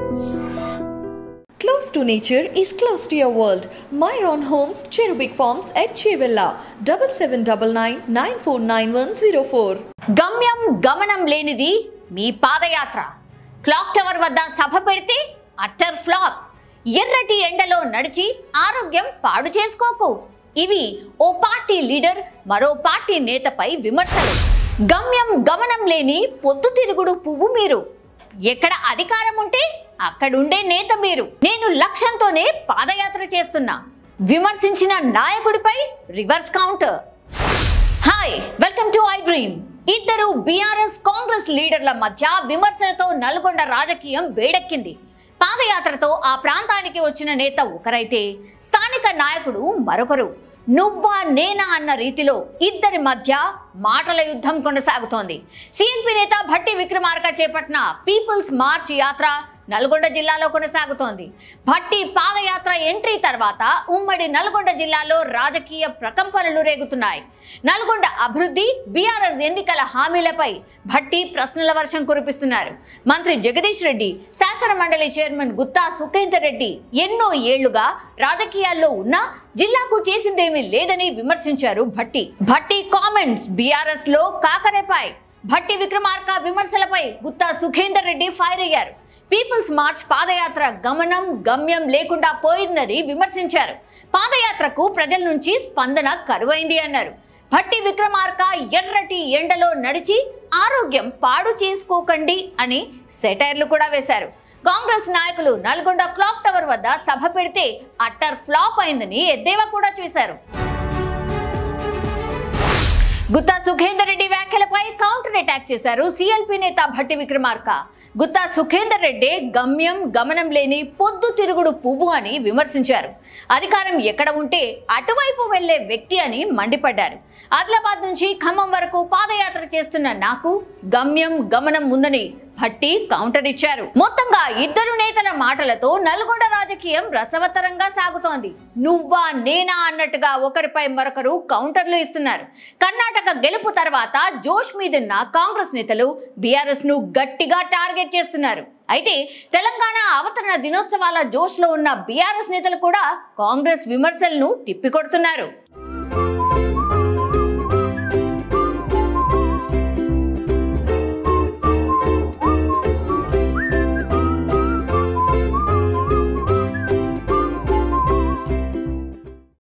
Close to nature is close to your world. Myron Homes, Cherubic Farms at Chevilla, 7799949104. గమ్యం గమనం లేనిది మీ పాదయాత్ర. Clock tower వద్ద సభ పెడితే utter flop. ఎర్రటి ఎండలో నడిచి ఆరోగ్యం పాడు చేసుకోకు. ఇవి ఓ పార్టీ లీడర్ మరో పార్టీ నేతపై విమర్శలు. గమ్యం గమనం లేని పొద్దుతిరుగుడు పువ్వు మీరు. ఎక్కడ అధికారం ఉంటే అక్కడుండే నేత మీరు. నేను లక్ష్యంతోనే పాదయాత్ర చేస్తున్నా. విమర్శించిన నాయకుడిపై reverse counter. Hi, welcome to iDream. ఇద్దరు బీఆర్ఎస్ కాంగ్రెస్ లీడర్ల మధ్య విమర్శలతో నల్గొండ రాజకీయం వేడెక్కింది. పాదయాత్రతో ఆ ప్రాంతానికి వచ్చిన నేత ఒకరైతే స్థానిక నాయకుడు మరొకరు. నువ్వా నేనా అన్న రీతిలో ఇద్దరి మధ్య మాటల యుద్ధం కొనసాగుతోంది. సిఎల్పి నేత భట్టి విక్రమార్క చేపట్టిన పీపుల్స్ మార్చ్ యాత్ర నల్గొండ జిల్లాలో కొనసాగుతోంది. భట్టి పాదయాత్ర ఎంట్రీ తర్వాత ఉమ్మడి నల్గొండ జిల్లాలో రాజకీయ ప్రకంపనలు రేగుతున్నాయి. నల్గొండ అభివృద్ధి, బీఆర్ఎస్ ఎన్నికల హామీలపై భట్టి ప్రశ్నల వర్షం కురిపిస్తున్నారు. మంత్రి జగదీష్ రెడ్డి, శాసన మండలి చైర్మన్ గుత్తా సుఖేందర్ రెడ్డి ఎన్నో ఏళ్లుగా రాజకీయాల్లో ఉన్నా జిల్లాకు చేసిందేమీ లేదని విమర్శించారు భట్టి. భట్టి కామెంట్స్ బీఆర్ఎస్ లో కాకరేపాయ్. భట్టి విక్రమార్క విమర్శలపై గుత్తా సుఖేందర్ రెడ్డి ఫైర్ అయ్యారు. పీపుల్స్ మార్చ్ పాదయాత్ర గమనం గమ్యం లేకుండా పోయిందని విమర్శించారు. పాదయాత్రకు ప్రజల నుంచి స్పందన కరువైంది అన్నారు. భట్టి విక్రమార్క ఎర్రటి ఎండలో నడిచి ఆరోగ్యం పాడు చేసుకోకండి అని సెటైర్లు కూడా వేశారు. కాంగ్రెస్ నాయకులు నల్గొండ క్లాక్ టవర్ వద్ద సభ పెడితే అట్టర్ ఫ్లాప్ అయిందని ఎద్దేవా కూడా చేశారు. గుత్తా సుఖేందర్ రెడ్డి వ్యాఖ్యలపై కౌంటర్ అటాక్ చేశారు సిఎల్పి నేత భట్టి విక్రమార్క. గుత్తా సుఖేందర్ రెడ్డి గమ్యం గమనం లేని పొద్దు తిరుగుడు పువ్వు అని విమర్శించారు. అధికారం ఎక్కడ ఉంటే అటువైపు వెళ్లే వ్యక్తి అని మండిపడ్డారు. ఆదిలాబాద్ నుంచి ఖమ్మం వరకు పాదయాత్ర చేస్తున్న నాకు గమ్యం గమనం ఉందని భట్టి కౌంటర్ ఇచ్చారు. మొత్తంగా ఇద్దరు నేతల మాటలతో నల్గొండ రాజకీయం రసవత్తరంగా సాగుతోంది. నువ్వా నేనా అన్నట్టుగా ఒకరిపై మరొకరు కౌంటర్లు ఇస్తున్నారు. కర్ణాటక గెలుపు తర్వాత జోష్ మీదున్న కాంగ్రెస్ నేతలు బీఆర్ఎస్ ను గట్టిగా టార్గెట్ చేస్తున్నారు. అయితే తెలంగాణ అవతరణ దినోత్సవాల జోష్లో ఉన్న బీఆర్ఎస్ నేతలు కూడా కాంగ్రెస్ విమర్శలను తిప్పికొడుతున్నారు.